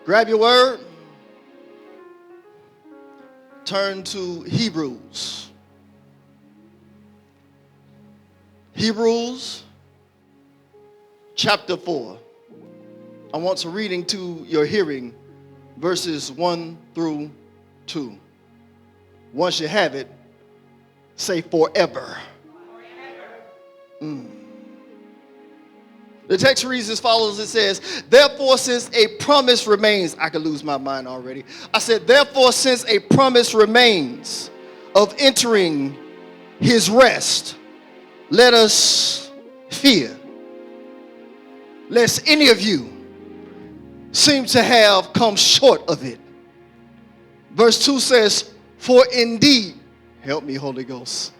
Grab your word. Turn to Hebrews. Hebrews chapter 4. I want to reading to your hearing verses 1 through 2. Once you have it, say forever. The text reads as follows. It says, therefore, since a promise remains, I could lose my mind already. I said, therefore, since a promise remains of entering his rest, let us fear, lest any of you seem to have come short of it. Verse 2 says, for indeed, help me, Holy Ghost,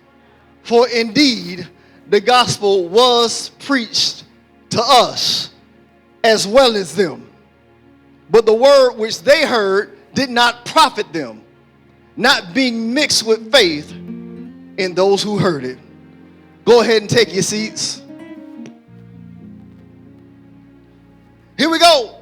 for indeed the gospel was preached to us as well as them. But the word which they heard did not profit them, not being mixed with faith in those who heard it. Go ahead and take your seats. Here we go.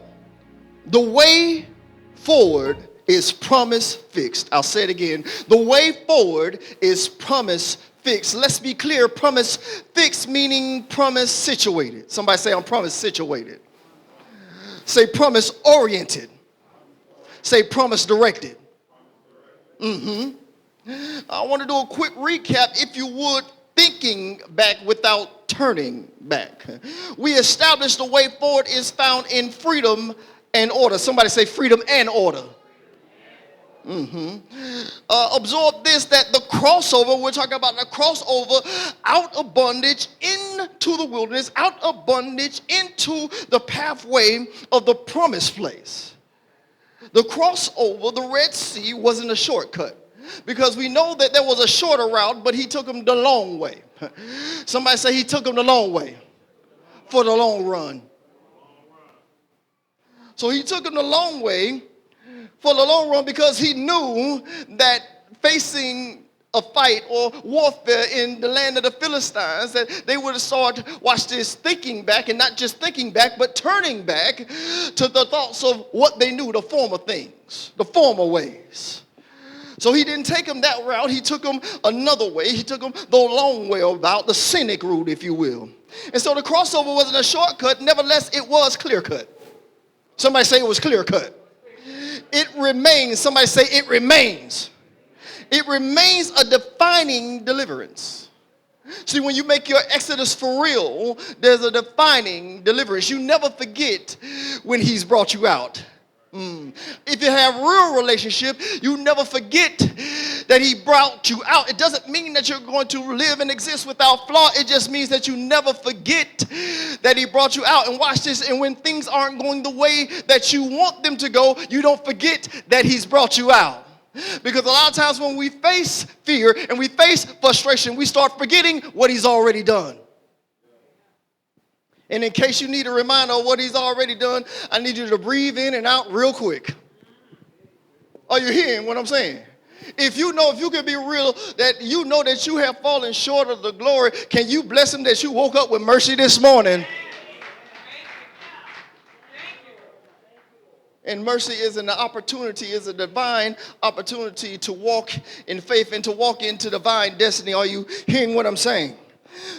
The way forward is promise fixed. I'll say it again. The way forward is promise fixed. Let's be clear. Promise fixed meaning promise situated. Somebody say I'm promise situated. Say promise oriented. Say promise directed. I want to do a quick recap, if you would, thinking back without turning back. We established the way forward is found in freedom and order. Somebody say freedom and order. Absorb this, that the crossover, we're talking about the crossover out of bondage into the wilderness, out of bondage into the pathway of the promised place. The crossover, the Red Sea, wasn't a shortcut, because we know that there was a shorter route, but he took them the long way. Somebody say he took them the long way for the long run. So he took them the long way for the long run, because he knew that facing a fight or warfare in the land of the Philistines, that they would start, watch this, thinking back, and not just thinking back, but turning back to the thoughts of what they knew, the former things, the former ways. So he didn't take them that route. He took them another way. He took them the long way about, the scenic route, if you will. And so the crossover wasn't a shortcut. Nevertheless, it was clear cut. Somebody say it was clear cut. It remains. Somebody say it remains. It remains a defining deliverance. See, when you make your exodus for real, there's a defining deliverance. You never forget when he's brought you out. If you have real relationship, you never forget that he brought you out. It doesn't mean that you're going to live and exist without flaw. It just means that you never forget that he brought you out. And watch this, and when things aren't going the way that you want them to go, you don't forget that he's brought you out. Because a lot of times when we face fear and we face frustration, we start forgetting what he's already done. And in case you need a reminder of what he's already done, I need you to breathe in and out real quick. Are you hearing what I'm saying? If you can be real, that you know that you have fallen short of the glory, can you bless him that you woke up with mercy this morning? And mercy is an opportunity, is a divine opportunity to walk in faith and to walk into divine destiny. Are you hearing what I'm saying?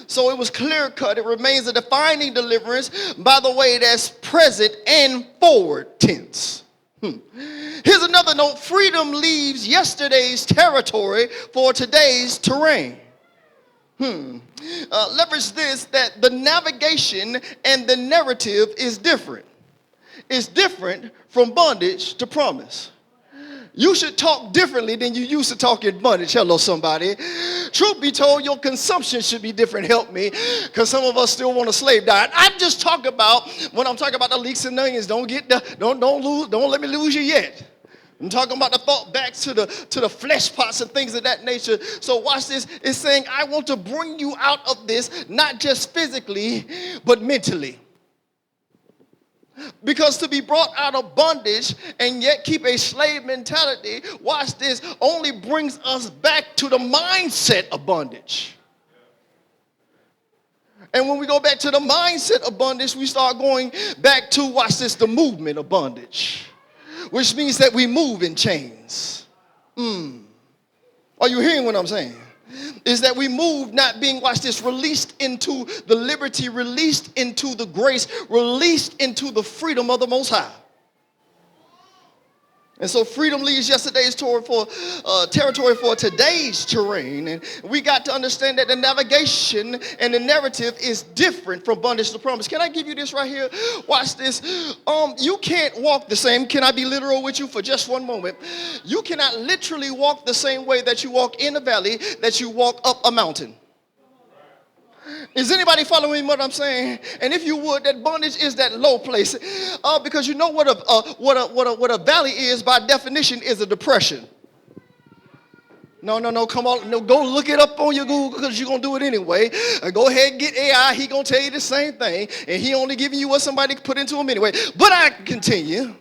So it was clear cut. It remains a defining deliverance. By the way, that's present and forward tense. Here's another note. Freedom leaves yesterday's territory for today's terrain. Leverage this, that the navigation and the narrative is different. It's different from bondage to promise. You should talk differently than you used to talk in bondage. Hello, somebody. Truth be told, your consumption should be different. Help me, because some of us still want a slave diet. I'm just talking about, when I'm talking about the leeks and onions, don't let me lose you yet. I'm talking about the thought back to the flesh pots and things of that nature. So watch this. It's saying, I want to bring you out of this, not just physically, but mentally. Because to be brought out of bondage and yet keep a slave mentality, watch this, only brings us back to the mindset of bondage. And when we go back to the mindset of bondage, we start going back to, watch this, the movement of bondage. which means that we move in chains. Are you hearing what I'm saying? Is that we move not being, watch this, released into the liberty, released into the grace, released into the freedom of the Most High. And so freedom leaves yesterday's territory for today's terrain. And we got to understand that the navigation and the narrative is different from bondage to promise. Can I give you this right here? Watch this. You can't walk the same. Can I be literal with you for just one moment? You cannot literally walk the same way that you walk in a valley that you walk up a mountain. Is anybody following what I'm saying? And if you would, that bondage is that low place, because you know what a valley is by definition is a depression. No, come on, no, go look it up on your Google because you're gonna do it anyway. Go ahead and get AI. He gonna tell you the same thing, and he only giving you what somebody put into him anyway. But I continue.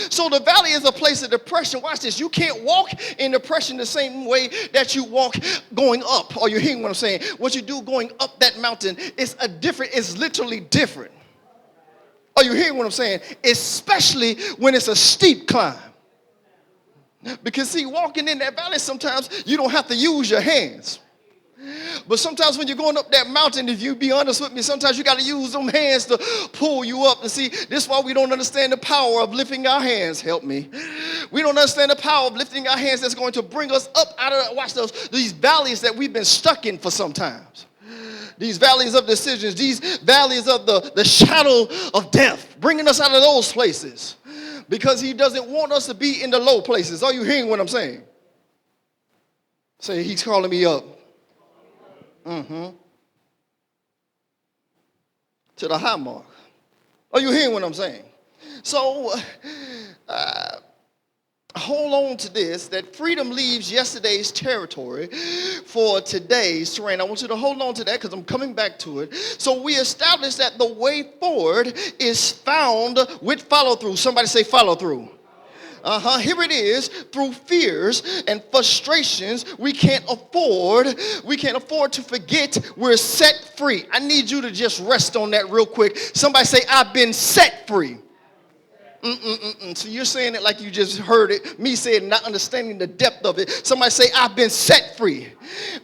So the valley is a place of depression. Watch this. You can't walk in depression the same way that you walk going up. Are you hearing what I'm saying? What you do going up that mountain is it's literally different. Are you hearing what I'm saying? Especially when it's a steep climb. Because see, walking in that valley, sometimes you don't have to use your hands. But sometimes when you're going up that mountain, if you be honest with me, sometimes you got to use them hands to pull you up. And see, this is why we don't understand the power of lifting our hands. Help me. We don't understand the power of lifting our hands that's going to bring us up out of, watch these valleys that we've been stuck in for some times. These valleys of decisions, these valleys of the shadow of death, bringing us out of those places. Because he doesn't want us to be in the low places. Are you hearing what I'm saying? Say, he's calling me up. To the high mark. Are you hearing what I'm saying? So, hold on to this, that freedom leaves yesterday's territory for today's terrain. I want you to hold on to that because I'm coming back to it. So we established that the way forward is found with follow through. Somebody say follow through. Here it is. Through fears and frustrations, we can't afford to forget we're set free. I need you to just rest on that real quick. Somebody say, I've been set free. So you're saying it like you just heard it. Me saying it, not understanding the depth of it. Somebody say, I've been set free.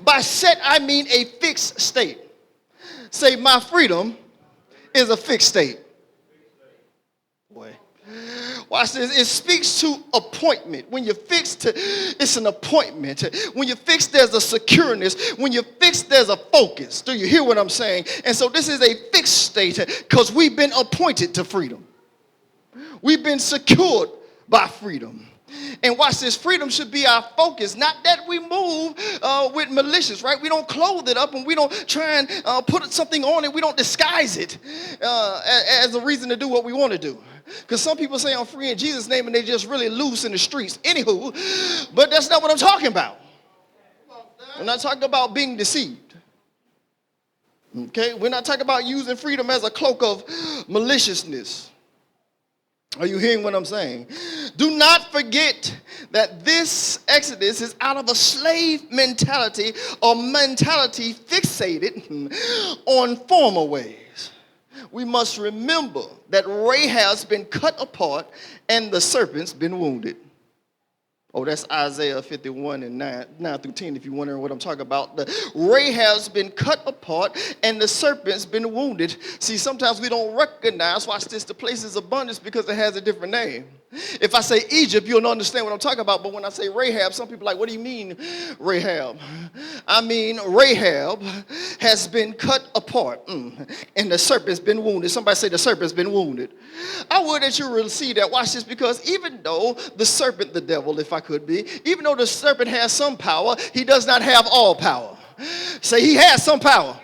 By set, I mean a fixed state. Say, my freedom is a fixed state. Boy. Watch this. It speaks to appointment. When you're fixed, it's an appointment. When you're fixed, there's a secureness. When you're fixed, there's a focus. Do you hear what I'm saying? And so this is a fixed state because we've been appointed to freedom. We've been secured by freedom. And watch this, freedom should be our focus, not that we move with malicious, right? We don't clothe it up and we don't try and put something on it. We don't disguise it as a reason to do what we want to do. Because some people say I'm free in Jesus' name and they just really loose in the streets. Anywho, but that's not what I'm talking about. I'm not talking about being deceived. Okay, we're not talking about using freedom as a cloak of maliciousness. Are you hearing what I'm saying? Do not forget that this exodus is out of a slave mentality or mentality fixated on former ways. We must remember that Rahab's been cut apart and the serpent's been wounded. Oh, that's Isaiah 51 and 9 through 10, if you're wondering what I'm talking about. The Rahab's been cut apart and the serpent's been wounded. See, sometimes we don't recognize, watch this, the place is abundance because it has a different name. If I say Egypt, you'll understand what I'm talking about. But when I say Rahab, some people are like, what do you mean, Rahab? I mean, Rahab has been cut apart and the serpent's been wounded. Somebody say the serpent's been wounded. I would that you will see that. Watch this, because even though the serpent, the devil, if I could be, even though the serpent has some power, he does not have all power. Say he has some power.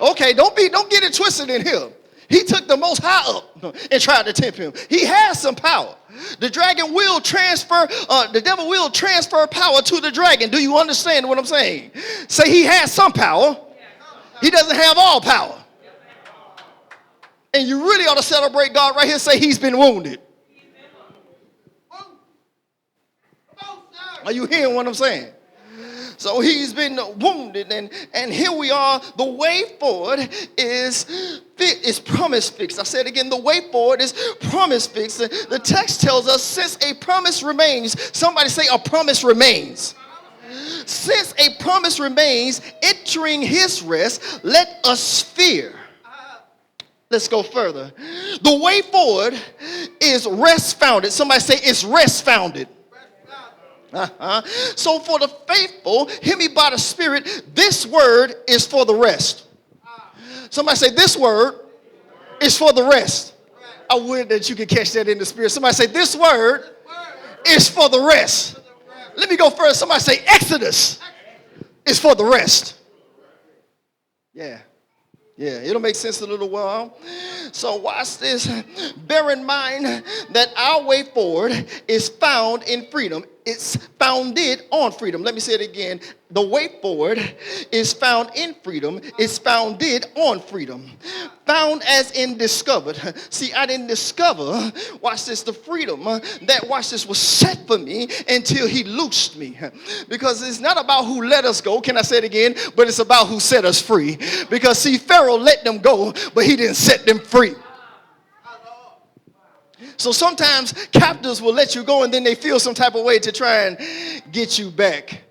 Okay, don't get it twisted in here. He took the Most High up and tried to tempt him. He has some power. The dragon will transfer, the devil will transfer power to the dragon. Do you understand what I'm saying? Say he has some power. He doesn't have all power. And you really ought to celebrate God right here. Say he's been wounded. Are you hearing what I'm saying? So he's been wounded, and here we are. The way forward is promise fixed. I said again, the way forward is promise fixed. The text tells us, since a promise remains, somebody say a promise remains. Since a promise remains, entering his rest, let us fear. Let's go further. The way forward is rest founded. Somebody say it's rest founded. So for the faithful, hear me by the Spirit, this word is for the rest. Somebody say this word is for the rest. I would that you could catch that in the Spirit. Somebody say this word is for the rest. Let me go first. Somebody say Exodus is for the rest. Yeah, it'll make sense in a little while. So watch this. Bear in mind that our way forward is found in freedom. It's founded on freedom. Let me say it again. The way forward is found in freedom. It's founded on freedom. Found as in discovered. See, I didn't discover, watch this, the freedom that, watch this, was set for me until he loosed me. Because it's not about who let us go, can I say it again? But it's about who set us free. Because see, Pharaoh let them go, but he didn't set them free. So sometimes captives will let you go and then they feel some type of way to try and get you back.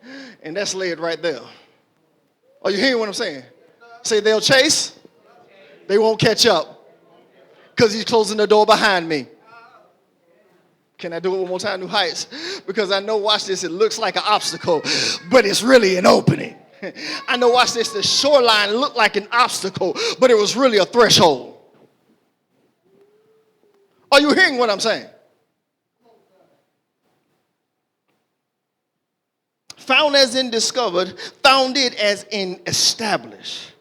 And that's laid right there. Are you hearing what I'm saying? Say they'll chase, they won't catch up because he's closing the door behind me. Can I do it one more time, New Heights? Because I know, watch this, it looks like an obstacle, but it's really an opening. I know, watch this, the shoreline looked like an obstacle, but it was really a threshold. Are you hearing what I'm saying? Found as in discovered, founded as in established.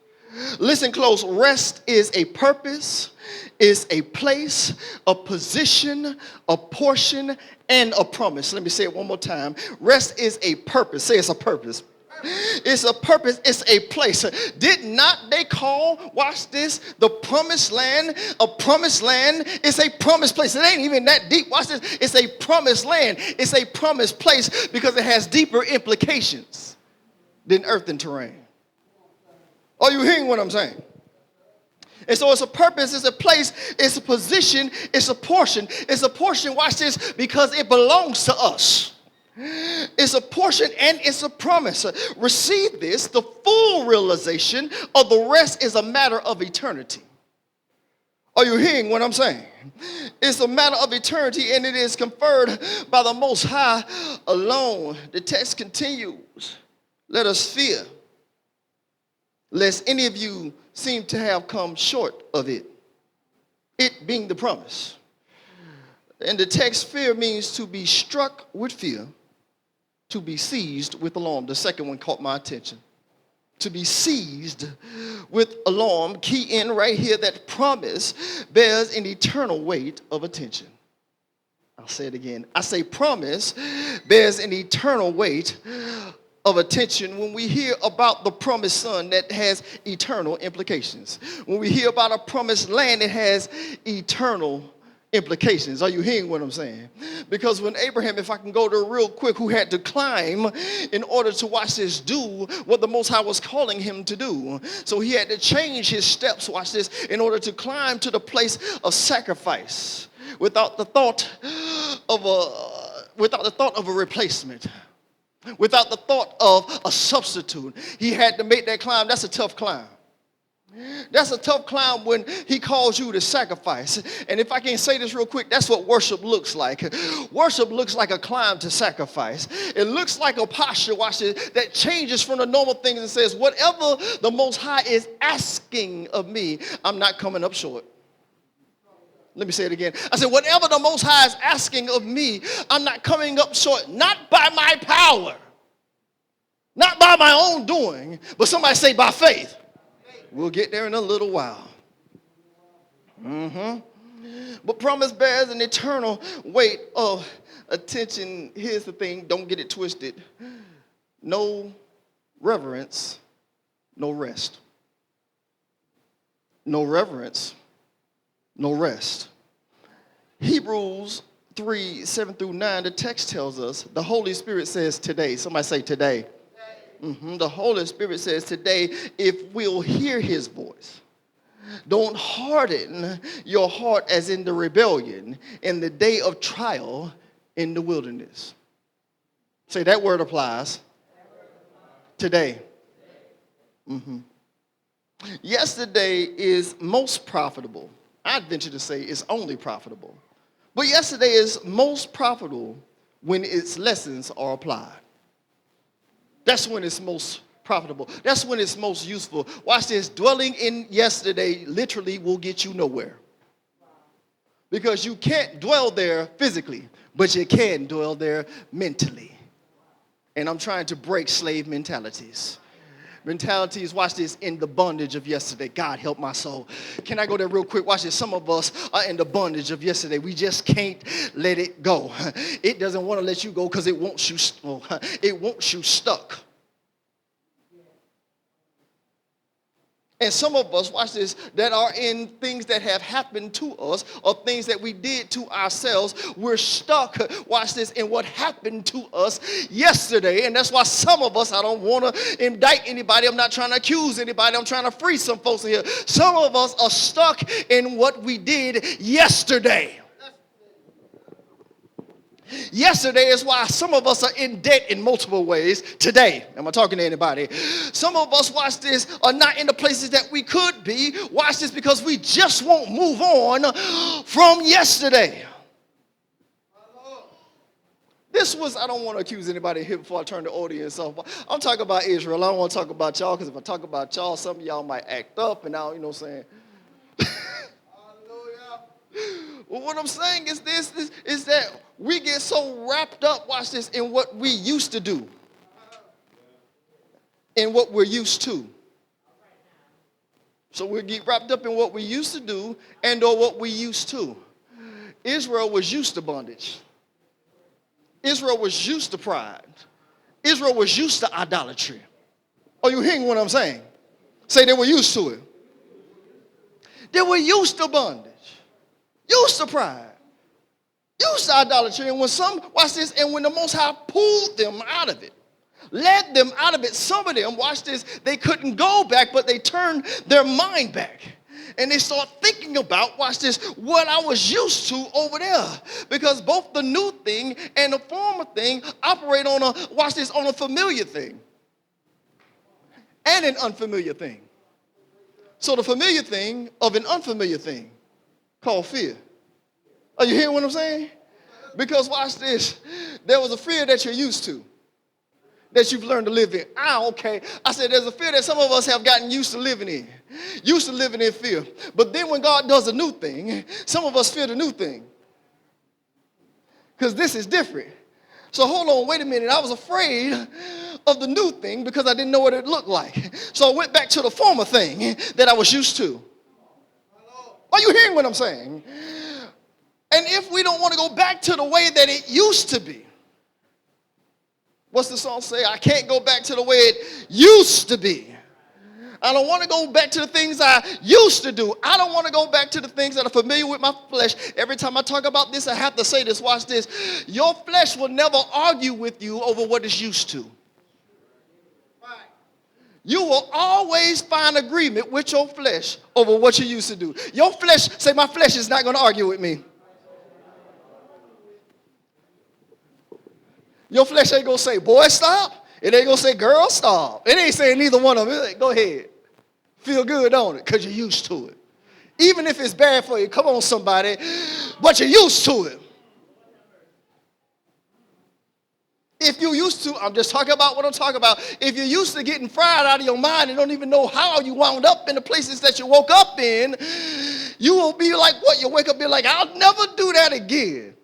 Listen close. Rest is a purpose, is a place, a position, a portion, and a promise. Let me say it one more time. Rest is a purpose. Say it's a purpose. It's a purpose, it's a place. Did not they call, watch this, the promised land, a promised land? It's a promised place. It ain't even that deep. Watch this. It's a promised land. It's a promised place because it has deeper implications than earth and terrain. Are you hearing what I'm saying? And so it's a purpose, it's a place, it's a position, it's a portion. It's a portion, watch this, because it belongs to us. It's a portion and it's a promise. Receive this. The full realization of the rest is a matter of eternity. Are you hearing what I'm saying? It's a matter of eternity and it is conferred by the Most High alone. The text continues. Let us fear, lest any of you seem to have come short of it. It being the promise. And the text, fear means to be struck with fear, to be seized with alarm. The second one caught my attention. To be seized with alarm. Key in right here that promise bears an eternal weight of attention. I'll say it again. I say promise bears an eternal weight of attention. When we hear about the promised son, that has eternal implications. When we hear about a promised land, it has eternal implications. Are you hearing what I'm saying? Because when Abraham, if I can go there real quick, who had to climb in order to watch this, do what the Most High was calling him to do. So he had to change his steps, watch this, in order to climb to the place of sacrifice without the thought of a replacement. Without the thought of a substitute. He had to make that climb. That's a tough climb. That's a tough climb when he calls you to sacrifice. And if I can say this real quick, that's what worship looks like. Worship looks like a climb to sacrifice. It looks like a posture, watch it, that changes from the normal things and says, whatever the Most High is asking of me, I'm not coming up short. Let me say it again. I said, whatever the Most High is asking of me, I'm not coming up short, not by my power, not by my own doing, but somebody say by faith. We'll get there in a little while. But promise bears an eternal weight of attention. Here's the thing, don't get it twisted. No reverence, no rest. No reverence, no rest. Hebrews 3:7-9, the text tells us, the Holy Spirit says today. Somebody say today. The Holy Spirit says today, if we'll hear his voice, don't harden your heart as in the rebellion in the day of trial in the wilderness. Say that word applies today. Yesterday is most profitable. I'd venture to say it's only profitable. But yesterday is most profitable when its lessons are applied. That's when it's most profitable. That's when it's most useful. Watch this. Dwelling in yesterday literally will get you nowhere. Because you can't dwell there physically, but you can dwell there mentally. And I'm trying to break slave mentalities. Mentalities, watch this, in the bondage of yesterday. God help my soul. Can I go there real quick? Watch this. Some of us are in the bondage of yesterday. We just can't let it go. It doesn't want to let you go because it wants you stuck. And some of us, watch this, that are in things that have happened to us or things that we did to ourselves. We're stuck, watch this, in what happened to us yesterday. And that's why some of us, I don't want to indict anybody. I'm not trying to accuse anybody. I'm trying to free some folks here. Some of us are stuck in what we did yesterday. Yesterday is why some of us are in debt in multiple ways today. Am I talking to anybody? Some of us, watch this, are not in the places that we could be. Watch this, because we just won't move on from yesterday. This was, I don't want to accuse anybody here before I turn the audience off. I'm talking about Israel. I don't want to talk about y'all, because if I talk about y'all, some of y'all might act up and now, you know what I'm saying? Well, what I'm saying is this, is that we get so wrapped up, watch this, in what we used to do. In what we're used to. So we get wrapped up in what we used to do and or what we used to. Israel was used to bondage. Israel was used to pride. Israel was used to idolatry. Are you hearing what I'm saying? Say they were used to it. They were used to bondage. Used to pride, used to idolatry, and watch this, and when the Most High pulled them out of it, led them out of it, some of them, watch this, they couldn't go back, but they turned their mind back. And they start thinking about, watch this, what I was used to over there. Because both the new thing and the former thing operate on a familiar thing and an unfamiliar thing. So the familiar thing of an unfamiliar thing called fear. Are you hearing what I'm saying? Because watch this. There was a fear that you're used to, that you've learned to live in. Okay. I said there's a fear that some of us have gotten used to living in. Used to living in fear. But then when God does a new thing, some of us fear the new thing. Because this is different. So hold on, wait a minute. I was afraid of the new thing because I didn't know what it looked like. So I went back to the former thing that I was used to. Are you hearing what I'm saying? And if we don't want to go back to the way that it used to be, what's the song say? I can't go back to the way it used to be. I don't want to go back to the things I used to do. I don't want to go back to the things that are familiar with my flesh. Every time I talk about this, I have to say this. Watch this. Your flesh will never argue with you over what it's used to. You will always find agreement with your flesh over what you used to do. Your flesh, say my flesh is not going to argue with me. Your flesh ain't going to say, boy, stop. It ain't going to say, girl, stop. It ain't saying neither one of them. Like, go ahead. Feel good on it because you're used to it. Even if it's bad for you, come on, somebody, but you're used to it. If you're used to, I'm just talking about what I'm talking about. If you're used to getting fried out of your mind and don't even know how you wound up in the places that you woke up in, you will be like, what? You'll wake up and be like, I'll never do that again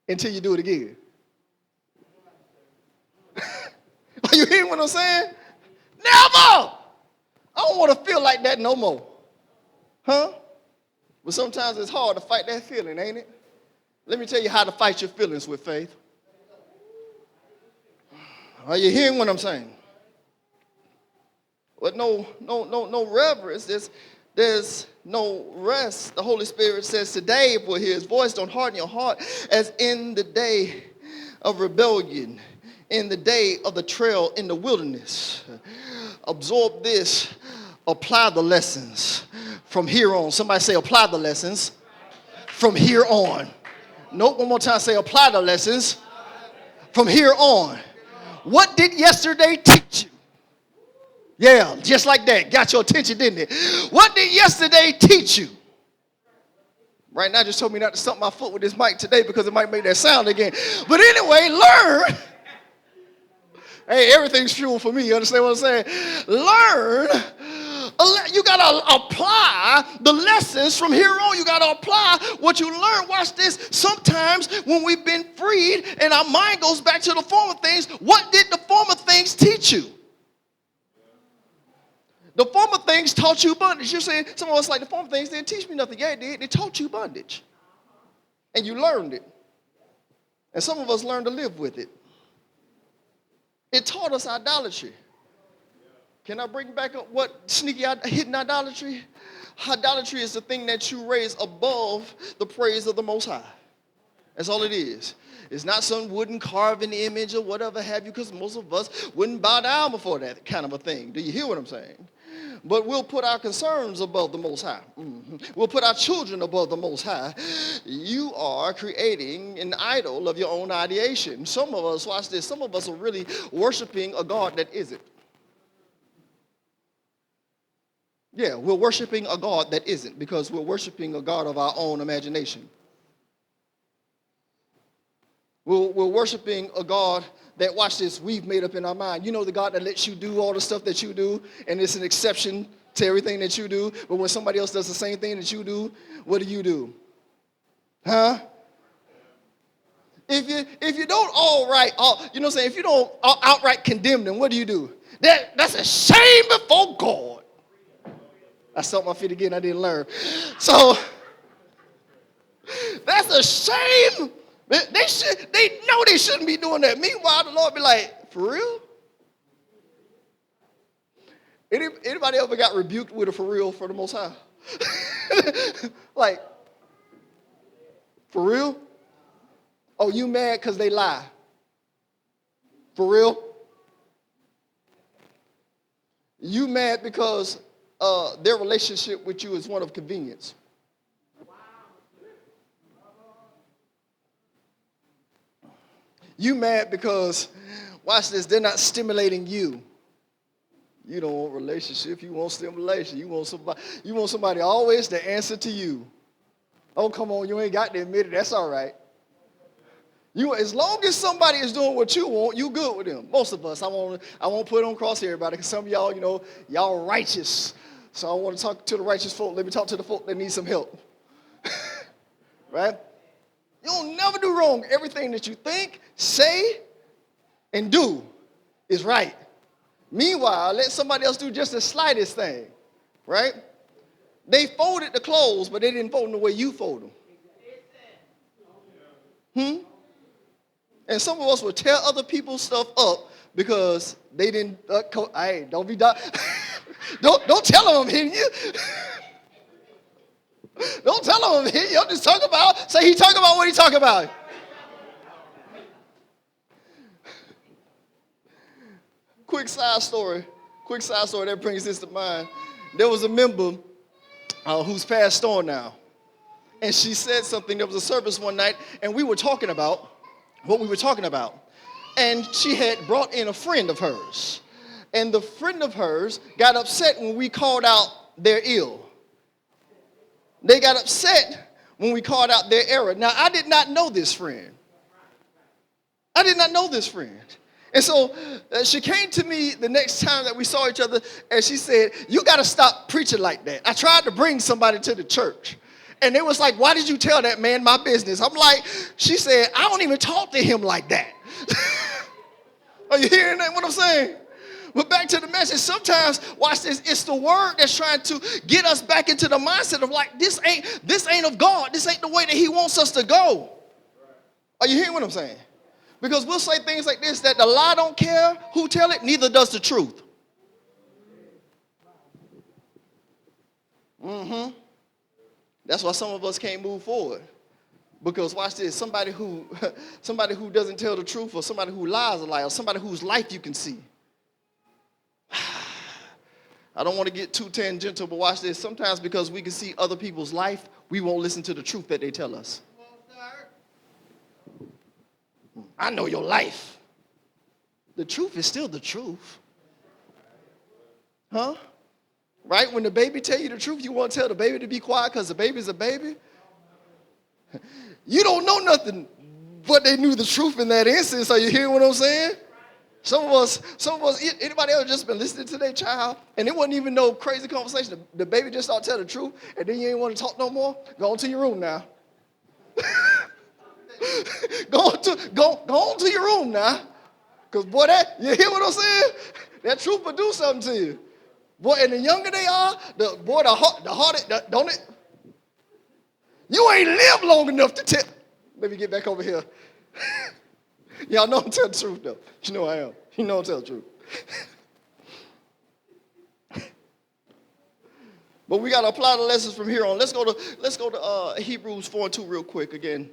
until you do it again. Are you hearing what I'm saying? Never! I don't want to feel like that no more. Huh? But sometimes it's hard to fight that feeling, ain't it? Let me tell you how to fight your feelings with faith. Are you hearing what I'm saying? But no reverence. There's no rest. The Holy Spirit says today, if we'll hear his voice, don't harden your heart as in the day of rebellion, in the day of the trail in the wilderness. Absorb this. Apply the lessons from here on. Somebody say, apply the lessons from here on. Nope, one more time. Say, apply the lessons from here on. What did yesterday teach you? Yeah, just like that. Got your attention, didn't it? What did yesterday teach you? Right now, just told me not to stump my foot with this mic today because it might make that sound again. But anyway, learn. Hey, everything's fuel for me. You understand what I'm saying? Learn. You got to apply the lessons from here on. You got to apply what you learn. Watch this. Sometimes when we've been freed and our mind goes back to the former things, what did the former things teach you? The former things taught you bondage. You're saying, some of us like, the former things didn't teach me nothing. Yeah, it did. They taught you bondage. And you learned it. And some of us learned to live with it. It taught us idolatry. Can I bring back up what sneaky hidden idolatry? Idolatry is the thing that you raise above the praise of the Most High. That's all it is. It's not some wooden carving image or whatever have you, because most of us wouldn't bow down before that kind of a thing. Do you hear what I'm saying? But we'll put our concerns above the Most High. We'll put our children above the Most High. You are creating an idol of your own ideation. Some of us, watch this, some of us are really worshiping a God that isn't. Yeah, we're worshiping a God that isn't because we're worshiping a God of our own imagination. We're worshiping a God that, watch this, we've made up in our mind. You know, the God that lets you do all the stuff that you do, and it's an exception to everything that you do. But when somebody else does the same thing that you do, what do? Huh? If you don't you know what I'm saying? If you don't outright condemn them, what do? That's a shame before God. I stomped my feet again. I didn't learn. So that's a shame. They know they shouldn't be doing that. Meanwhile, the Lord be like, for real? Anybody ever got rebuked with a for real for the Most High? Like, for real? Oh, you mad because they lie? For real? You mad because their relationship with you is one of convenience? You mad because, watch this, they're not stimulating you. You don't want relationship, you want stimulation. You want somebody always to answer to you. Oh, come on, you ain't got to admit it, that's all right. As long as somebody is doing what you want, you good with them. Most of us, I won't put on cross everybody, because some of y'all, y'all righteous. So I want to talk to the righteous folk. Let me talk to the folk that need some help. Right? You'll never do wrong. Everything that you think, say, and do is right. Meanwhile, let somebody else do just the slightest thing, right? They folded the clothes, but they didn't fold them the way you fold them. And some of us will tear other people's stuff up because they didn't. Hey, don't be don't tell them I'm hitting you. Don't tell him I'm hitting you. I'm just talking about. Say he talking about what he talking about. Quick side story that brings this to mind. There was a member who's passed on now. And she said something. There was a service one night, and we were talking about what we were talking about. And she had brought in a friend of hers. And the friend of hers got upset when we called out their ill. They got upset when we called out their error. Now, I did not know this friend. And so she came to me the next time that we saw each other, and she said, you got to stop preaching like that. I tried to bring somebody to the church. And it was like, why did you tell that man my business? I'm like, she said, I don't even talk to him like that. Are you hearing that, what I'm saying? But back to the message, sometimes, watch this, it's the word that's trying to get us back into the mindset of like, this ain't of God. This ain't the way that he wants us to go. Are you hearing what I'm saying? Because we'll say things like this, that the lie don't care who tell it, neither does the truth. That's why some of us can't move forward. Because watch this, somebody who somebody who doesn't tell the truth, or somebody who lies a lie, or somebody whose life you can see. I don't want to get too tangential, but watch this. Sometimes because we can see other people's life, we won't listen to the truth that they tell us. I know your life. The truth is still the truth. Huh? Right? When the baby tell you the truth, you want to tell the baby to be quiet because the baby's a baby? You don't know nothing, but they knew the truth in that instance. Are you hearing what I'm saying? Some of us, anybody else just been listening to their child, and it wasn't even no crazy conversation. The baby just started telling the truth, and then you ain't want to talk no more? Go on to your room now. Go on to your room now. Because, boy, you hear what I'm saying? That truth will do something to you. Boy, and the younger they are, the harder, don't it? You ain't lived long enough to tell. Let me get back over here. Y'all know I'm telling the truth, though. You know I am. You know I'm telling the truth. But we got to apply the lessons from here on. Let's go to Hebrews 4:2 real quick again.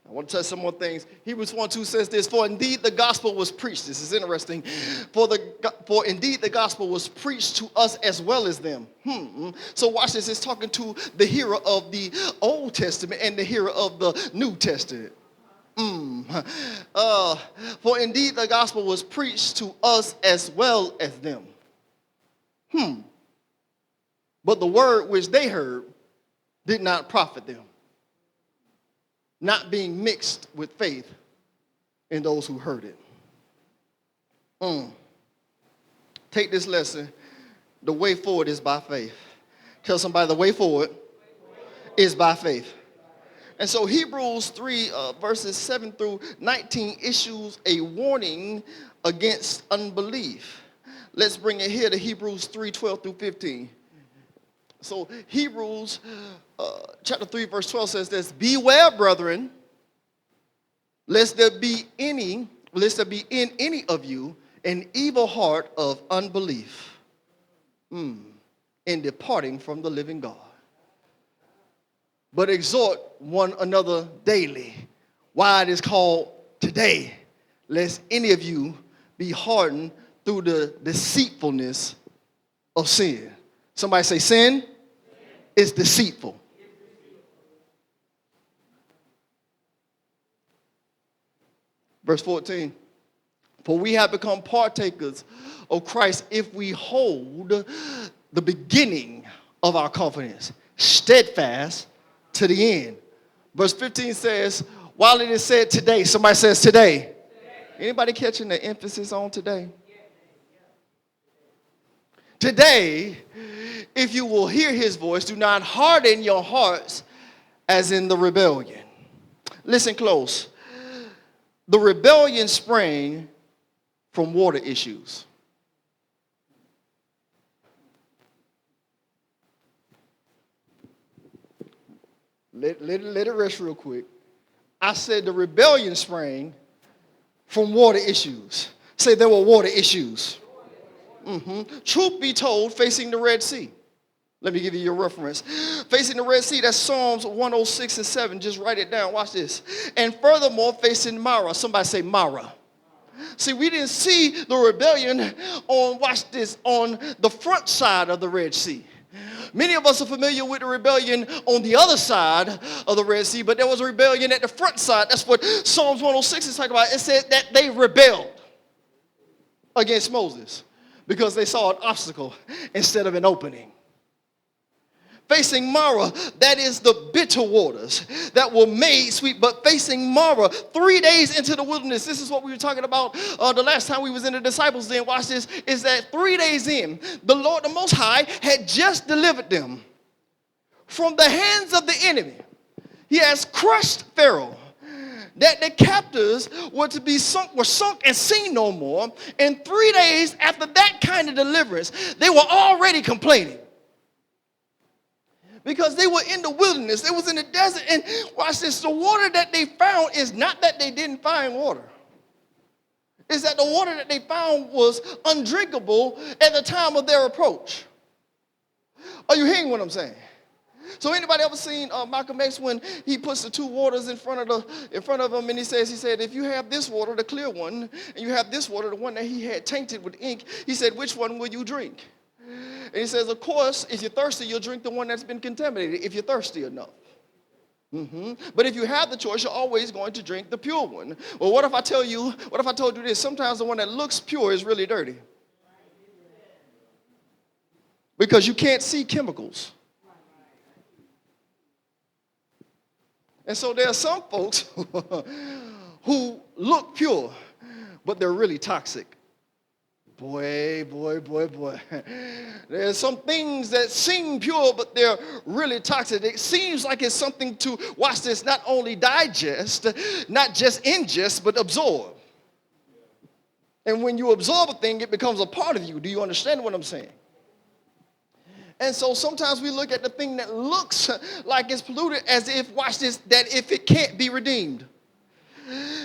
I want to tell you some more things. Hebrews 4:2 says this: For indeed the gospel was preached. This is interesting. For indeed the gospel was preached to us as well as them. So watch this. It's talking to the hearer of the Old Testament and the hearer of the New Testament. For indeed the gospel was preached to us as well as them. But the word which they heard did not profit them, not being mixed with faith in those who heard it. Take this lesson. The way forward is by faith. Tell somebody the way forward is by faith. And so Hebrews 3 verses 7 through 19 issues a warning against unbelief. Let's bring it here to Hebrews 3:12 through 15. So Hebrews chapter 3 verse 12 says this: Beware, brethren, lest there be in any of you an evil heart of unbelief in departing from the living God. But exhort one another daily, why it is called today, lest any of you be hardened through the deceitfulness of sin. Somebody say sin is deceitful. Verse 14. For we have become partakers of Christ if we hold the beginning of our confidence steadfast to the end. Verse 15 says, while it is said today, somebody says today. Anybody catching the emphasis on today? Today, if you will hear his voice, do not harden your hearts as in the rebellion. Listen close. The rebellion sprang from water issues. Let it rest real quick. I said the rebellion sprang from water issues. Say there were water issues. Truth be told, facing the Red Sea. Let me give you your reference. Facing the Red Sea, that's Psalms 106 and 7. Just write it down. Watch this. And furthermore, facing Mara. Somebody say Mara. See, we didn't see the rebellion on, watch this, on the front side of the Red Sea. Many of us are familiar with the rebellion on the other side of the Red Sea, but there was a rebellion at the front side. That's what Psalms 106 is talking about. It said that they rebelled against Moses because they saw an obstacle instead of an opening. Facing Mara, that is the bitter waters that were made sweet. But facing Mara, 3 days into the wilderness, this is what we were talking about the last time we was in the disciples den. Watch this, is that 3 days in, the Lord, the Most High, had just delivered them from the hands of the enemy. He has crushed Pharaoh, that the captives were sunk and seen no more. And 3 days after that kind of deliverance, they were already complaining. Because they were in the wilderness, they was in the desert, and watch this, the water that they found is not that they didn't find water. It's that the water that they found was undrinkable at the time of their approach. Are you hearing what I'm saying? So anybody ever seen Malcolm X when he puts the two waters in front of him, and he said, if you have this water, the clear one, and you have this water, the one that he had tainted with ink, he said, which one will you drink? And he says, of course, if you're thirsty, you'll drink the one that's been contaminated, if you're thirsty enough. But if you have the choice, you're always going to drink the pure one. Well, what if I told you this? Sometimes the one that looks pure is really dirty. Because you can't see chemicals. And so there are some folks who look pure, but they're really toxic. Boy. There's some things that seem pure, but they're really toxic. It seems like it's something to, watch this, not only digest, not just ingest, but absorb. And when you absorb a thing, it becomes a part of you. Do you understand what I'm saying? And so sometimes we look at the thing that looks like it's polluted as if, watch this, that if it can't be redeemed.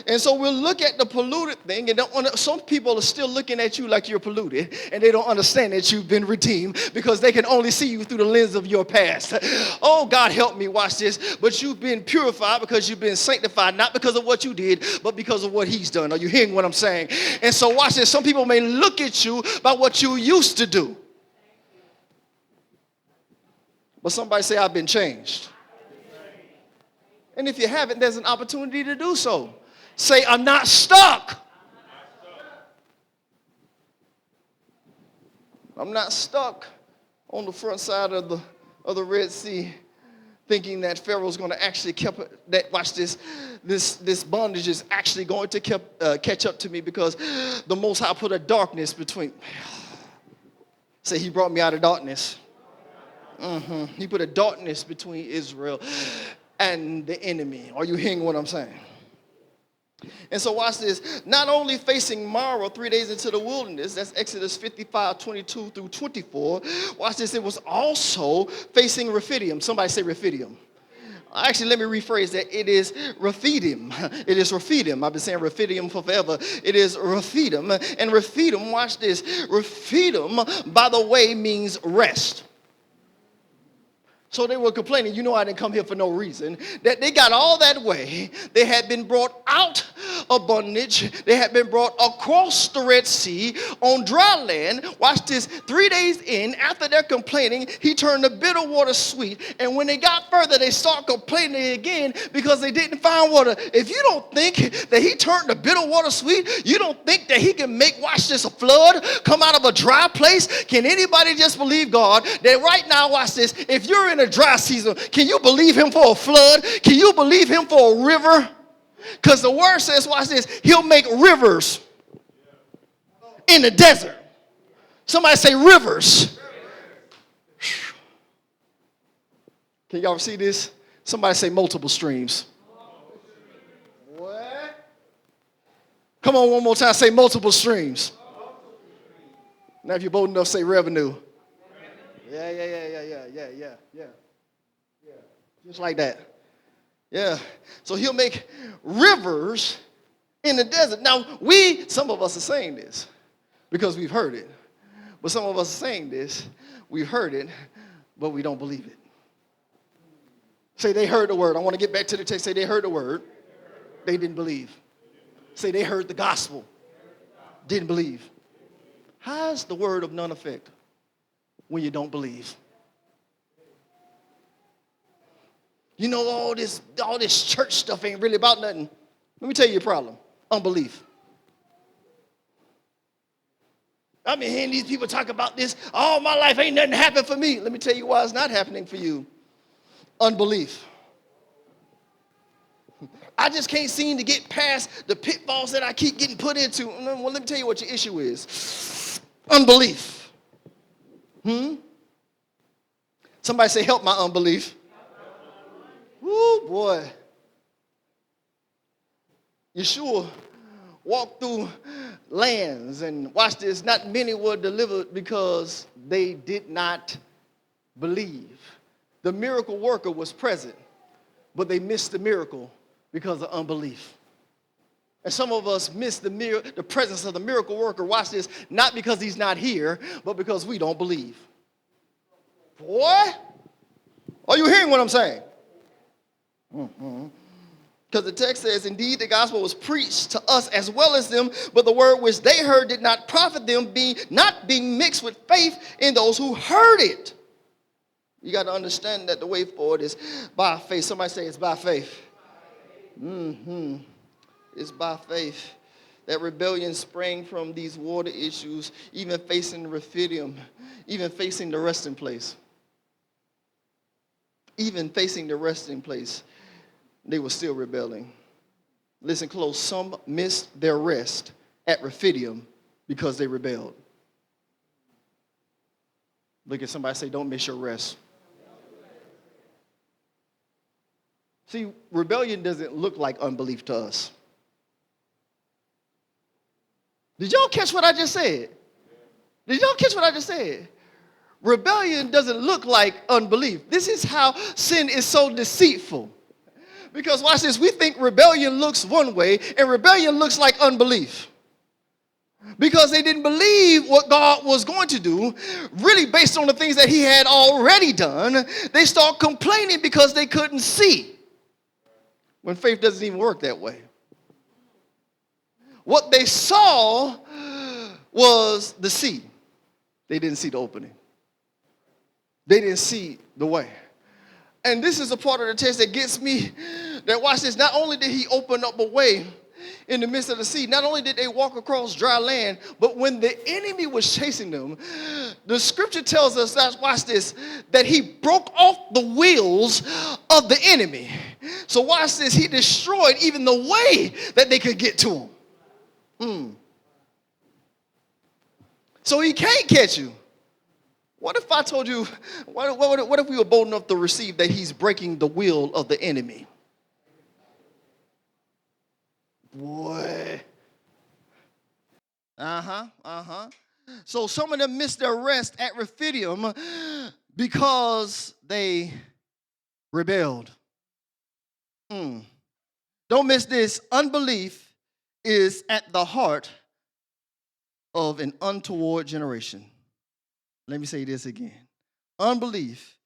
And so we'll look at the polluted thing, and some people are still looking at you like you're polluted, and they don't understand that you've been redeemed because they can only see you through the lens of your past. Oh, God help me, watch this. But you've been purified because you've been sanctified, not because of what you did, but because of what he's done. Are you hearing what I'm saying? And so watch this. Some people may look at you by what you used to do. But somebody say, I've been changed. And if you haven't, there's an opportunity to do so. Say, I'm not stuck. I'm not stuck on the front side of the Red Sea thinking that Pharaoh's going to actually watch this bondage is actually going to catch up to me because the Most High put a darkness between. Say, he brought me out of darkness. He put a darkness between Israel and the enemy. Are you hearing what I'm saying? And so watch this. Not only facing Mara 3 days into the wilderness, that's Exodus 55:22 through 24. Watch this. It was also facing Rephidim. Somebody say Rephidim. Actually, let me rephrase that. It is Rephidim. It is Rephidim. I've been saying Rephidim for forever. It is Rephidim. And Rephidim, watch this. Rephidim, by the way, means rest. So they were complaining, I didn't come here for no reason, that they got all that way. They had been brought out of bondage. They had been brought across the Red Sea on dry land. Watch this. 3 days in, after they're complaining, he turned the bitter water sweet. And when they got further, they start complaining again because they didn't find water. If you don't think that he turned the bitter water sweet, you don't think that he can make, watch this, a flood come out of a dry place? Can anybody just believe God that right now, watch this, if you're in a dry season, can you believe him for a flood? Can you believe him for a river? Because the word says, watch this, he'll make rivers in the desert. Somebody say rivers. Can y'all see this? Somebody say multiple streams. What? Come on, one more time, say multiple streams. Now if you're bold enough, say revenue. Yeah. Just like that. Yeah. So he'll make rivers in the desert. Now, some of us are saying this because we've heard it. But some of us are saying this, we've heard it, but we don't believe it. Say they heard the word. I want to get back to the text. Say they heard the word. They didn't believe. Say they heard the gospel. Didn't believe. How's the word of none effect when you don't believe? All this church stuff ain't really about nothing. Let me tell you your problem. Unbelief. I've been hearing these people talk about this. All my life ain't nothing happened for me. Let me tell you why it's not happening for you. Unbelief. I just can't seem to get past the pitfalls that I keep getting put into. Well, let me tell you what your issue is. Unbelief. Somebody say, help my unbelief. Woo, boy. Yeshua walked through lands, and watch this, not many were delivered because they did not believe. The miracle worker was present, but they missed the miracle because of unbelief. And some of us miss the presence of the miracle worker, watch this, not because he's not here, but because we don't believe. Boy, Are you hearing what I'm saying? Because the text says, indeed, the gospel was preached to us as well as them, but the word which they heard did not profit them, not being mixed with faith in those who heard it. You got to understand that the way forward is by faith. Somebody say it's by faith. It's by faith. That rebellion sprang from these water issues, even facing the Rephidim, even facing the resting place. Even facing the resting place, they were still rebelling. Listen close. Some missed their rest at Rephidim because they rebelled. Look at somebody, say, don't miss your rest. See, rebellion doesn't look like unbelief to us. Did y'all catch what I just said? Did y'all catch what I just said? Rebellion doesn't look like unbelief. This is how sin is so deceitful. Because watch this, we think rebellion looks one way and rebellion looks like unbelief. Because they didn't believe what God was going to do, really based on the things that he had already done. They start complaining because they couldn't see. When faith doesn't even work that way. What they saw was the seed. They didn't see the opening. They didn't see the way. And this is a part of the text that gets me, that watch this, not only did he open up a way in the midst of the sea, not only did they walk across dry land, but when the enemy was chasing them, the scripture tells us, that, watch this, that he broke off the wheels of the enemy. So watch this, he destroyed even the way that they could get to him. So he can't catch you. What if I told you, what if we were bold enough to receive that he's breaking the will of the enemy? Boy. So some of them missed their rest at Rephidim because they rebelled. Don't miss this. Unbelief is at the heart of an untoward generation. Let me say this again. Unbelief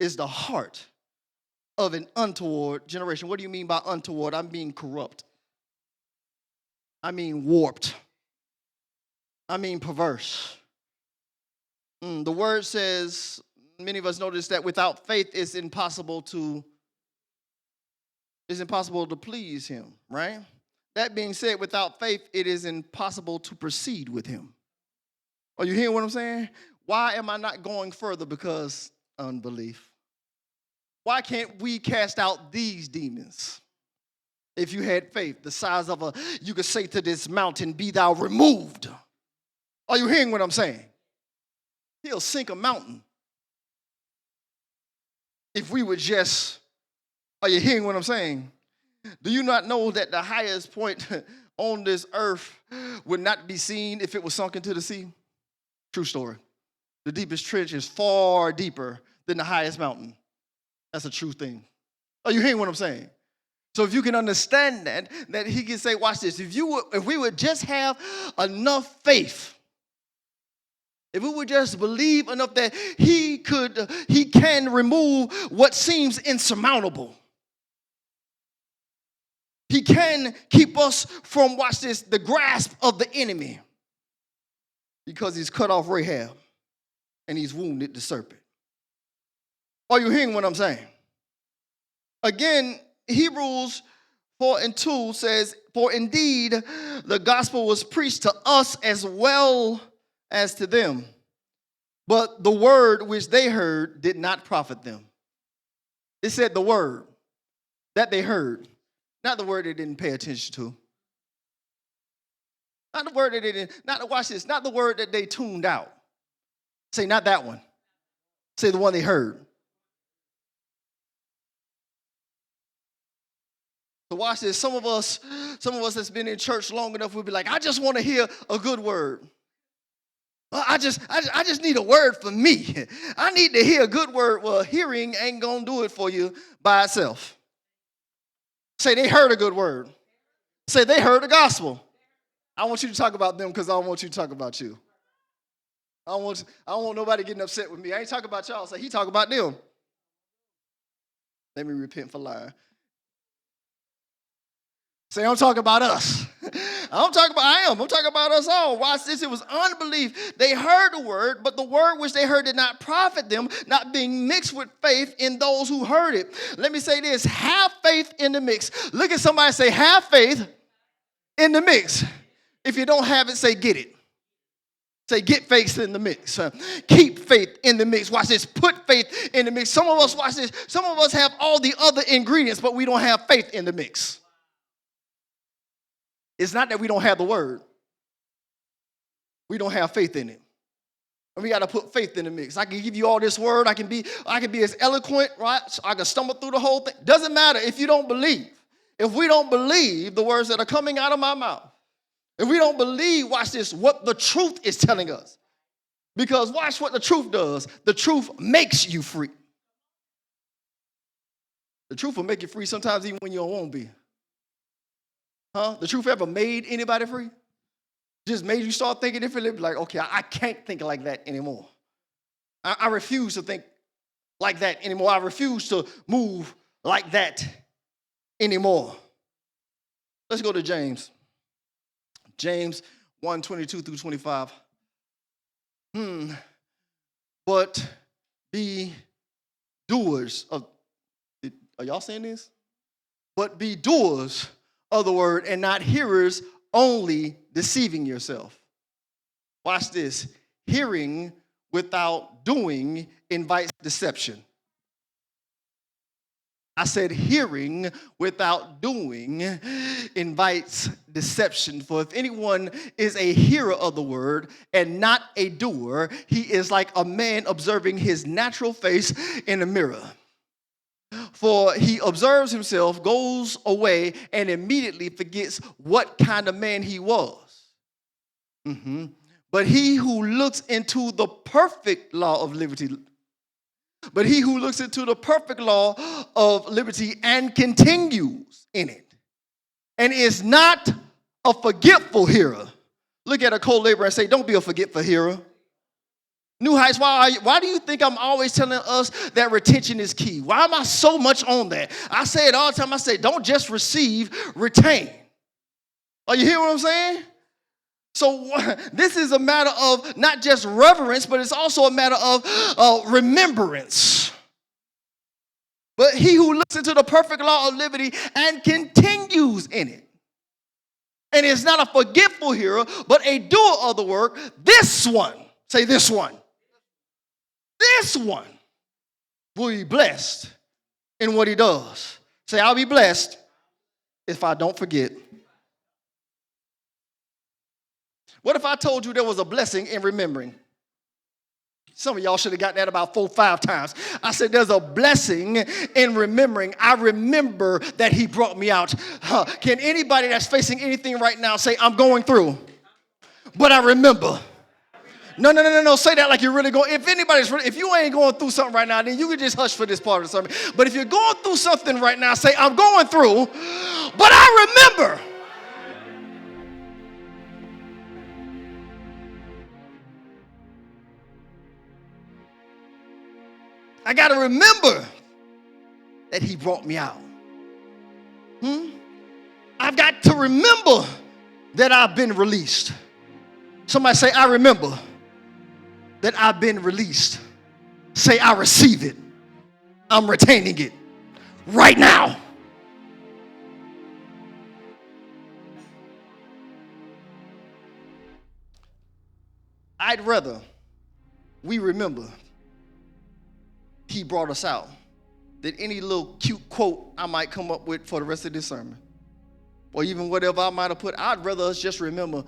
is the heart of an untoward generation. What do you mean by untoward? I mean corrupt. I mean warped. I mean perverse. The word says, many of us notice that without faith it's impossible to please him, right? That being said, without faith it is impossible to proceed with him. Are you hearing what I'm saying? Why am I not going further? Because unbelief. Why can't we cast out these demons? If you had faith, the size of you could say to this mountain, be thou removed. Are you hearing what I'm saying? He'll sink a mountain. If we would just, are you hearing what I'm saying? Do you not know that the highest point on this earth would not be seen if it was sunk into the sea? True story. The deepest trench is far deeper than the highest mountain. That's a true thing. Are you hearing what I'm saying? So if you can understand that he can say, watch this, if we would just have enough faith, if we would just believe enough that he can remove what seems insurmountable. He can keep us from, watch this, the grasp of the enemy. Because he's cut off Rahab and he's wounded the serpent. Are you hearing what I'm saying? Again, Hebrews 4:2 says, for indeed the gospel was preached to us as well as to them. But the word which they heard did not profit them. It said the word that they heard, not the word they didn't pay attention to. Not the word that they didn't, watch this, not the word that they tuned out. Say not that one. Say the one they heard. So watch this. Some of us that's been in church long enough will be like, I just want to hear a good word. I just need a word for me. I need to hear a good word. Well, hearing ain't gonna do it for you by itself. Say they heard a good word. Say they heard the gospel. I want you to talk about them because I don't want you to talk about you. I don't want nobody getting upset with me. I ain't talking about y'all. Say he talking about them. Let me repent for lying. Say, I'm talking about us. I'm talking about us all. Watch this. It was unbelief. They heard the word, but the word which they heard did not profit them, not being mixed with faith in those who heard it. Let me say this. Have faith in the mix. Look at somebody and say, have faith in the mix. If you don't have it, say, get it. Say, get faith in the mix. Keep faith in the mix. Watch this. Put faith in the mix. Some of us, watch this. Some of us have all the other ingredients, but we don't have faith in the mix. It's not that we don't have the word. We don't have faith in it. And we got to put faith in the mix. I can give you all this word. I can be as eloquent, right? So I can stumble through the whole thing. Doesn't matter if you don't believe. If we don't believe the words that are coming out of my mouth. If we don't believe, watch this, what the truth is telling us. Because watch what the truth does. The truth makes you free. The truth will make you free sometimes even when you don't want to be. The truth ever made anybody free? Just made you start thinking differently? Like, okay, I can't think like that anymore. I refuse to think like that anymore. I refuse to move like that anymore. Let's go to James. James 1:22 through 25. But be doers of, are y'all saying this? But be doers of the word and not hearers only, deceiving yourself. Watch this. Hearing without doing invites deception. I said hearing without doing invites deception. For if anyone is a hearer of the word and not a doer, he is like a man observing his natural face in a mirror. For he observes himself, goes away, and immediately forgets what kind of man he was. But he who looks into the perfect law of liberty, and continues in it, and is not a forgetful hearer. Look at a co-laborer and say, don't be a forgetful hearer. New Heights, why do you think I'm always telling us that retention is key? Why am I so much on that? I say it all the time. I say, don't just receive, retain. Are you hearing what I'm saying? So this is a matter of not just reverence, but it's also a matter of remembrance. But he who looks into the perfect law of liberty and continues in it, and is not a forgetful hearer, but a doer of the work, this one, say this one will be blessed in what he does. Say, I'll be blessed if I don't forget. What if I told you there was a blessing in remembering? Some of y'all should have got that about 4 or 5 times. I said there's a blessing in remembering. I remember that he brought me out. Can anybody that's facing anything right now say, I'm going through, but I remember? No. Say that like you're really going. If you ain't going through something right now, then you can just hush for this part of the sermon. But if you're going through something right now, say, I'm going through, but I remember. I got to remember that he brought me out. I've got to remember that I've been released. Somebody say, I remember that I've been released. Say, I receive it. I'm retaining it right now. I'd rather we remember he brought us out than any little cute quote I might come up with for the rest of this sermon. Or even whatever I might have put. I'd rather us just remember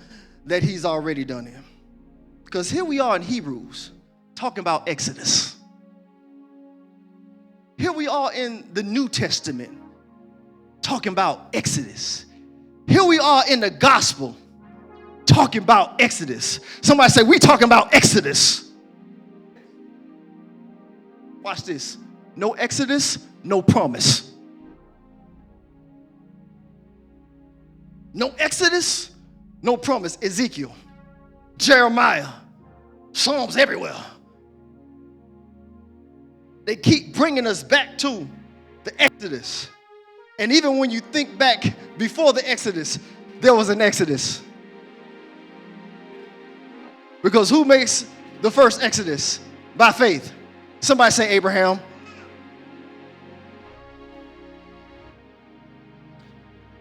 that he's already done it. Because here we are in Hebrews talking about Exodus. Here we are in the New Testament talking about Exodus. Here we are in the gospel talking about Exodus. Somebody say, we talking about Exodus. Watch this. No Exodus, no promise. No Exodus, no promise. Ezekiel, Jeremiah, Psalms everywhere. They keep bringing us back to The Exodus. And even when you think back before the Exodus, there was an Exodus. Because who makes the first Exodus? By faith. Somebody say Abraham.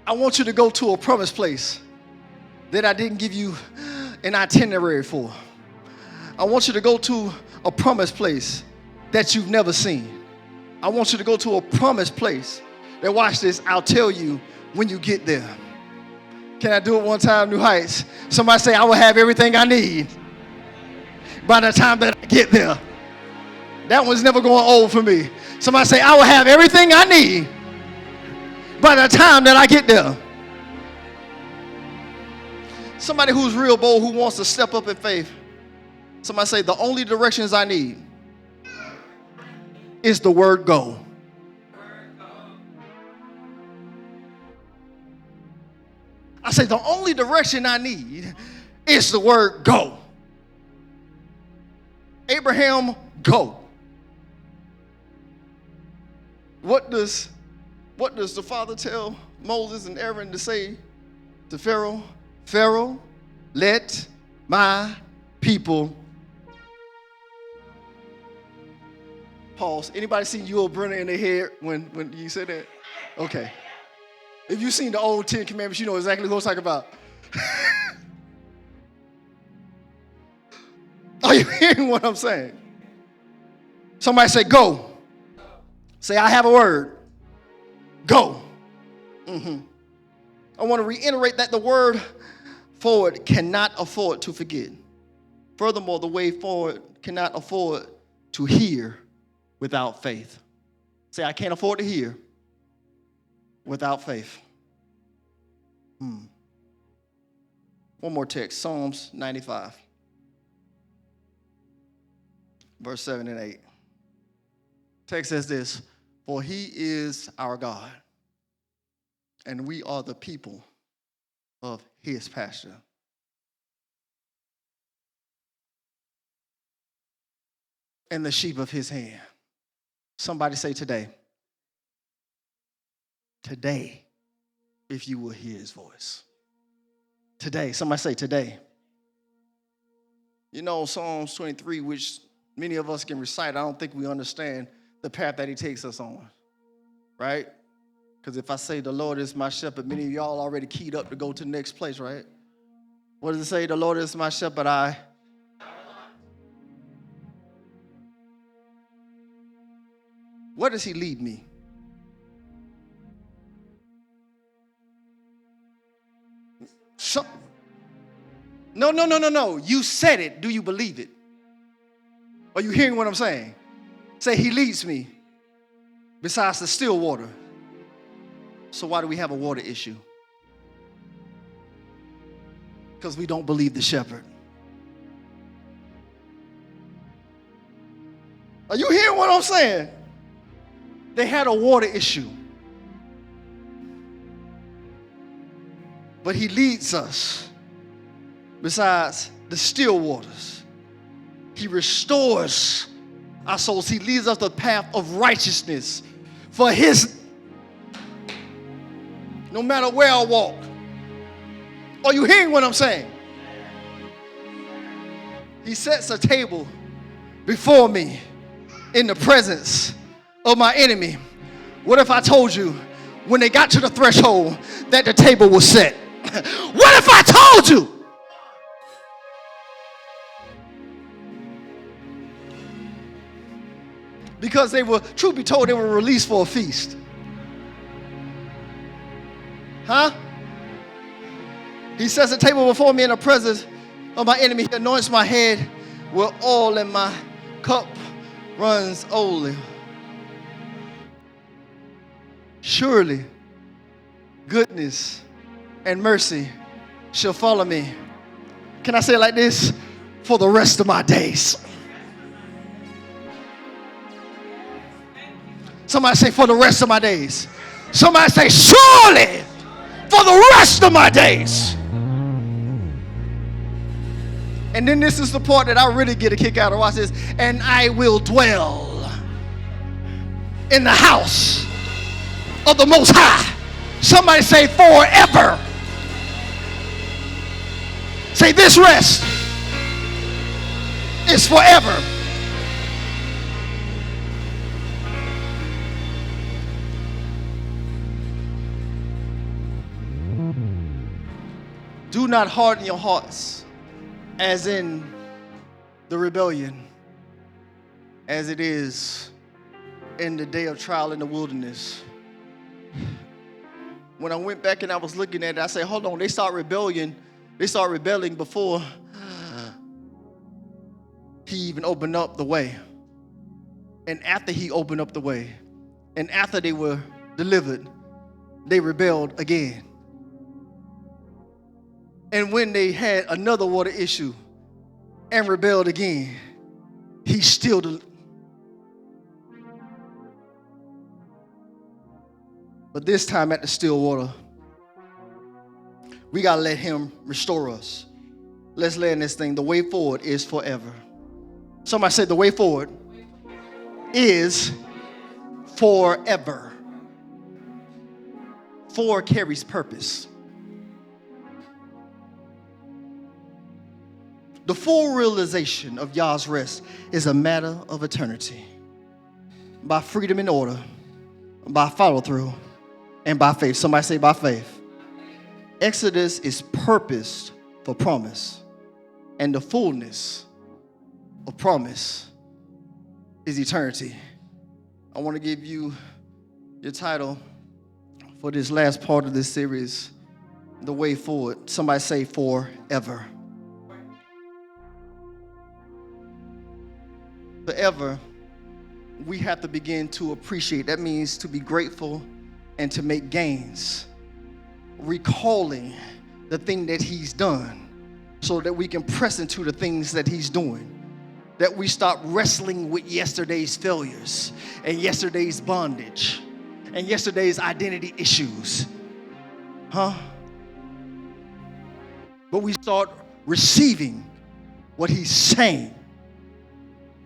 I want you to go to a promised place that I didn't give you an itinerary for. I want you to go to a promised place that you've never seen. I want you to go to a promised place that, watch this, I'll tell you when you get there. Can I do it one time, New Heights? Somebody say, I will have everything I need by the time that I get there. That one's never going old for me. Somebody say, I will have everything I need by the time that I get there. Somebody who's real bold, who wants to step up in faith. Somebody say, the only directions I need is the word go. I say, the only direction I need is the word go. Abraham, go. What does the Father tell Moses and Aaron to say to Pharaoh? Pharaoh, let my people. Pause. Anybody seen Yul Brynner in their head when you said that? Okay. If you've seen the old 10 Commandments, you know exactly what I'm talking about. Are you hearing what I'm saying? Somebody say, go. Say, I have a word. Go. I want to reiterate that the word forward cannot afford to forget. Furthermore, the way forward cannot afford to hear without faith. Say, I can't afford to hear without faith. One more text, Psalms 95, verse 7 and 8. Text says this, for he is our God, and we are the people of his pasture. And the sheep of his hand. Somebody say today. Today, if you will hear his voice. Today, somebody say today. You know, Psalms 23, which many of us can recite, I don't think we understand the path that he takes us on, right? Because if I say the Lord is my shepherd, many of y'all already keyed up to go to the next place, right? What does it say? The Lord is my shepherd, where does he lead me? No. You said it. Do you believe it? Are you hearing what I'm saying? Say, he leads me besides the still water. So why do we have a water issue? Because we don't believe the shepherd. Are you hearing what I'm saying? They had a water issue. But he leads us besides the still waters. He restores our souls. He leads us the path of righteousness for his, no matter where I walk. Are you hearing what I'm saying? He sets a table before me in the presence of my enemy. What if I told you when they got to the threshold that the table was set? What if I told you? Because they were, truth be told, they were released for a feast. Huh? He sets a table before me in the presence of my enemy. He anoints my head with oil, and my cup runs over. Surely, goodness and mercy shall follow me. Can I say it like this? For the rest of my days. Somebody say, for the rest of my days. Somebody say, surely, for the rest of my days. And then this is the part that I really get a kick out of. Watch this. And I will dwell in the house of the Most High. Somebody say forever. Say, this rest is forever. Do not harden your hearts as in the rebellion, as it is in the day of trial in the wilderness. When I went back and I was looking at it, I said, hold on, they start rebelling before he even opened up the way. And after he opened up the way, and after they were delivered, they rebelled again. And when they had another water issue and rebelled again, he still but this time at the still water, we got to let him restore us. Let's land this thing. The way forward is forever. Somebody said the way forward is forever. For carries purpose. The full realization of Yah's rest is a matter of eternity. By freedom and order, by follow through, and by faith. Somebody say by faith. Exodus is purposed for promise, and the fullness of promise is eternity. I want to give you your title for this last part of this series, The Way Forward. Somebody say forever. Forever, we have to begin to appreciate. That means to be grateful and to make gains, recalling the thing that he's done so that we can press into the things that he's doing, that we stop wrestling with yesterday's failures and yesterday's bondage and yesterday's identity issues. But we start receiving what he's saying.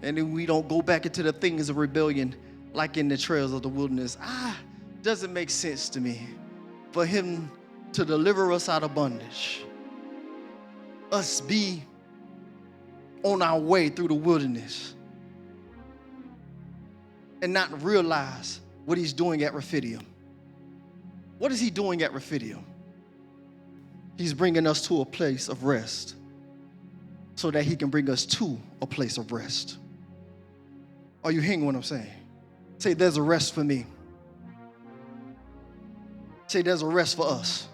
And then we don't go back into the things of rebellion like in the trails of the wilderness. Doesn't make sense to me for him to deliver us out of bondage, us be on our way through the wilderness and not realize what he's doing at Rephidim. What is he doing at Rephidim? He's bringing us to a place of rest so that he can bring us to a place of rest. Are you hearing what I'm saying? Say, there's a rest for me. Say, there's a rest for us.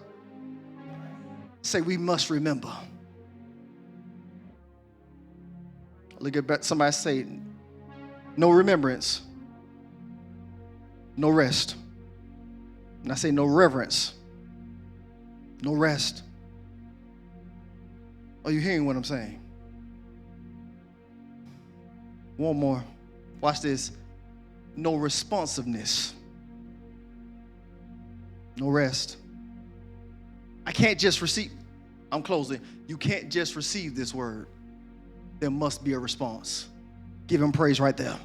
Say, we must remember. Look at somebody say, no remembrance, no rest. And I say no reverence, no rest. Are you hearing what I'm saying? One more. Watch this. No responsiveness. No rest. I can't just receive. I'm closing. You can't just receive this word. There must be a response. Give him praise right there.